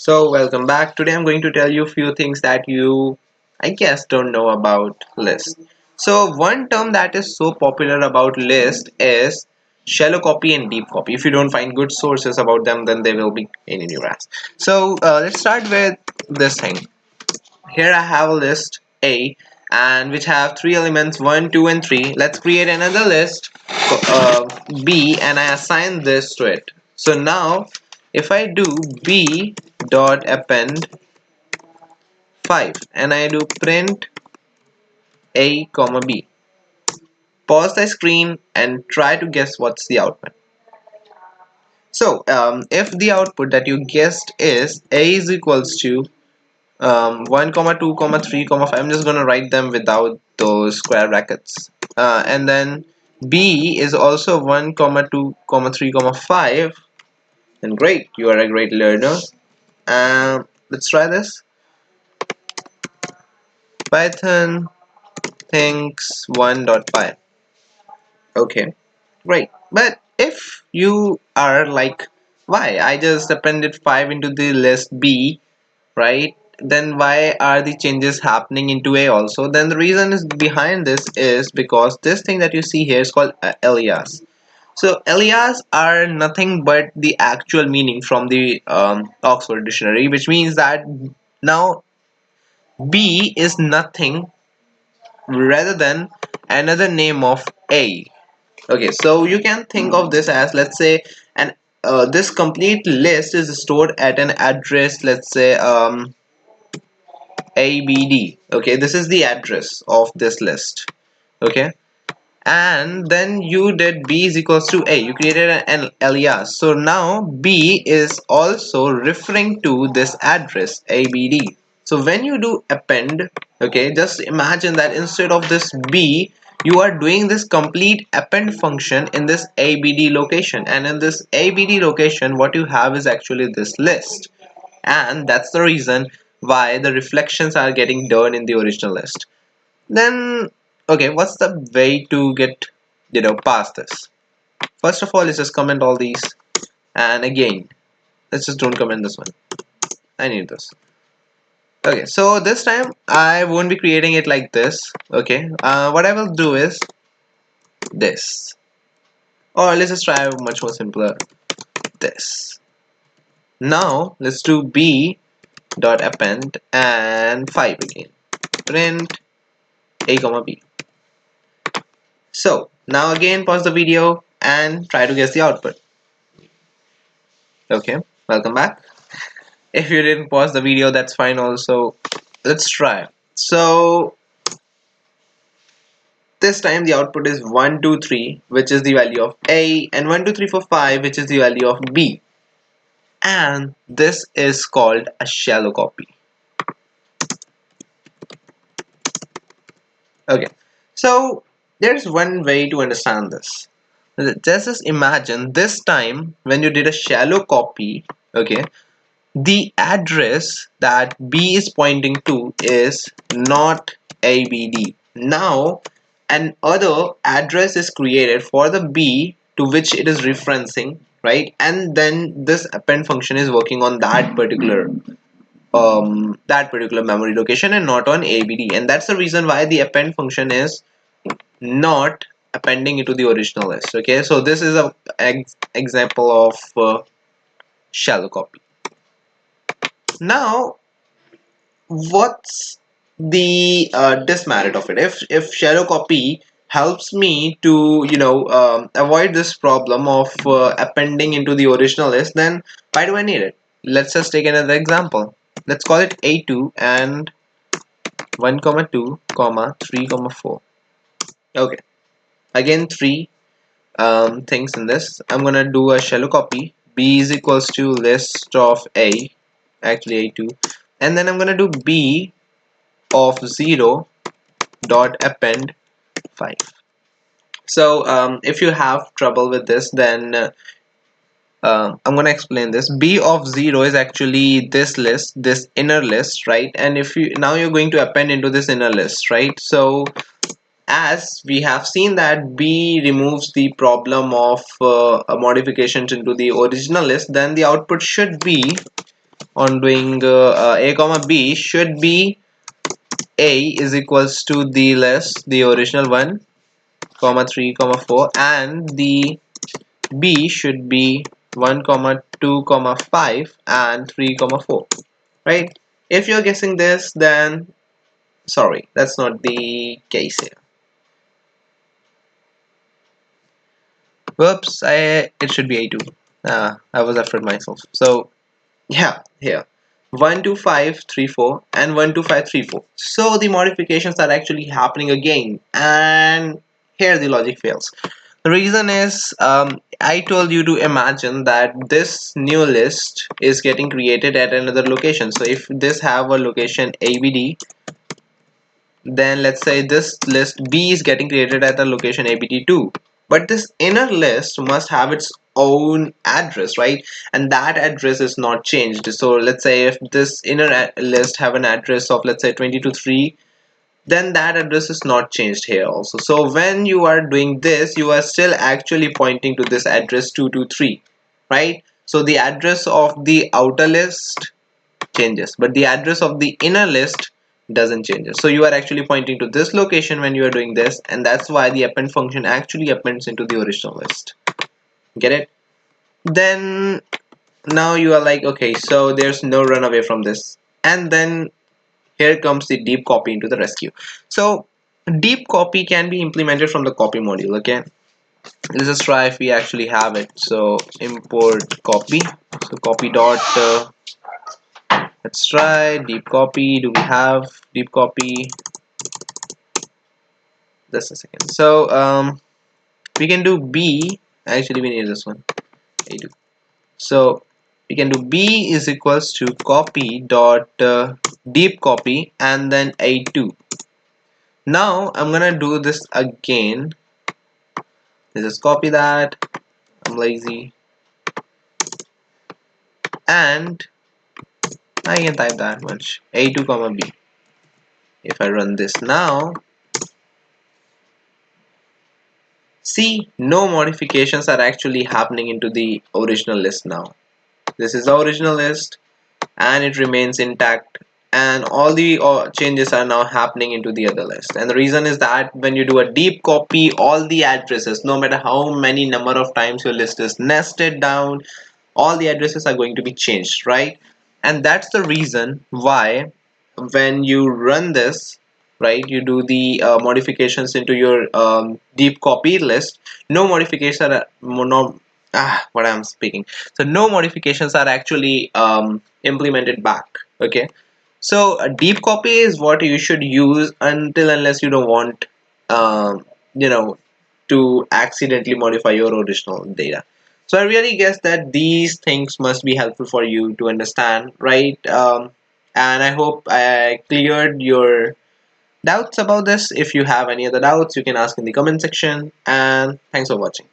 So welcome back. Today I'm going to tell you a few things that you, I guess, don't know about list. So one term that is so popular about list is shallow copy and deep copy. If you don't find good sources about them, then they will be in your ass. So let's start with this thing. Here I have a list A, and which have three elements 1, 2, and 3. Let's create another list B, and I assign this to it. So now if I do B dot append 5 and I do print A comma B, pause the screen and try to guess what's the output. So if the output that you guessed is A is equals to 1 comma 2 comma 3 comma 5, I'm just gonna write them without those square brackets, and then B is also 1 comma 2 comma 3 comma 5, then great, you are a great learner. Let's try this. Python thinks 1.5. Okay, great. But if you are like, why I just appended 5 into the list B, right? Then why are the changes happening into A also? Then the reason is behind this is because this thing that you see here is called alias. So alias are nothing but the actual meaning from the Oxford dictionary, which means that now B is nothing rather than another name of A. Okay, so you can think of this as, let's say, an this complete list is stored at an address, let's say ABD. Okay, this is the address of this list. Okay, and then you did B is equals to A. You created an alias. So now B is also referring to this address ABD. So when you do append, okay, just imagine that instead of this B, you are doing this complete append function in this ABD location. And in this ABD location, what you have is actually this list. And that's the reason why the reflections are getting done in the original list. Then, okay, what's the way to get, past this? First of all, let's just comment all these. And again, let's just don't comment this one. I need this. Okay, so this time I won't be creating it like this. Okay, what I will do is this. Or let's just try much more simpler. This. Now, let's do b dot append and 5 again. Print a comma b. So now again pause the video and try to guess the output. Okay, welcome back. If you didn't pause the video, that's fine also. Let's try. So this time the output is 1 2 3, which is the value of A, and 1 2 3 4 5, which is the value of B. And this is called a shallow copy. Okay, so there's one way to understand this. Just imagine this time when you did a shallow copy, okay, the address that B is pointing to is not ABD. Now another address is created for the B to which it is referencing, right? And then this append function is working on that particular memory location and not on ABD. And that's the reason why the append function is not appending it to the original list. Okay, so this is a example of shallow copy. Now what's the dismerit of it? If shallow copy helps me to avoid this problem of appending into the original list, then why do I need it? Let's just take another example. Let's call it a2 and 1 comma 2 comma 3 comma 4. Okay, again three things in this. I'm gonna do a shallow copy. B is equals to list of A, actually a2, and then I'm gonna do B of 0 dot append 5. So if you have trouble with this, then I'm gonna explain this. B of 0 is actually this list, this inner list, right? And if you now you're going to append into this inner list, right? So as we have seen that B removes the problem of modifications into the original list, then the output should be on doing a comma b should be a is equals to the list, the original one, comma 3 comma 4, and the b should be 1 comma 2 comma 5 and 3 comma 4, right? If you're guessing this, then sorry, that's not the case here. Whoops, it should be a2. I was afraid myself. So yeah, here 1 2 5 3 4 and 1 2 5 3 4. So the modifications are actually happening again, and here the logic fails. The reason is I told you to imagine that this new list is getting created at another location. So if this have a location ABD, then let's say this list B is getting created at the location ABD2. But this inner list must have its own address, right? And that address is not changed. So let's say if this inner list have an address of, let's say, 2023, then that address is not changed here also. So when you are doing this, you are still actually pointing to this address 223, right? So the address of the outer list changes, but the address of the inner list doesn't change. So you are actually pointing to this location when you are doing this, and that's why the append function actually appends into the original list. Get it? Then now you are like, okay, so there's no run away from this, and then here comes the deep copy into the rescue. So deep copy can be implemented from the copy module. Okay, let's just try if we actually have it. So import copy. So copy dot let's try deep copy. Do we have deep copy? Just a second. So we can do b. Actually, we need this one. a2. So we can do b is equals to copy dot deep copy and then a2. Now I'm gonna do this again. Let's just copy that. I'm lazy, and I can type that much. A2 comma b. If I run this now, see, no modifications are actually happening into the original list now. This is the original list and it remains intact, and all the changes are now happening into the other list. And the reason is that when you do a deep copy, all the addresses, no matter how many number of times your list is nested down, all the addresses are going to be changed, right? And that's the reason why when you run this, right, you do the modifications into your deep copy list, no modifications are no what I'm speaking, so no modifications are actually implemented back. Okay, so a deep copy is what you should use until unless you don't want you know, to accidentally modify your original data. So I really guess that these things must be helpful for you to understand, right? And I hope I cleared your doubts about this. If you have any other doubts, you can ask in the comment section, and thanks for watching.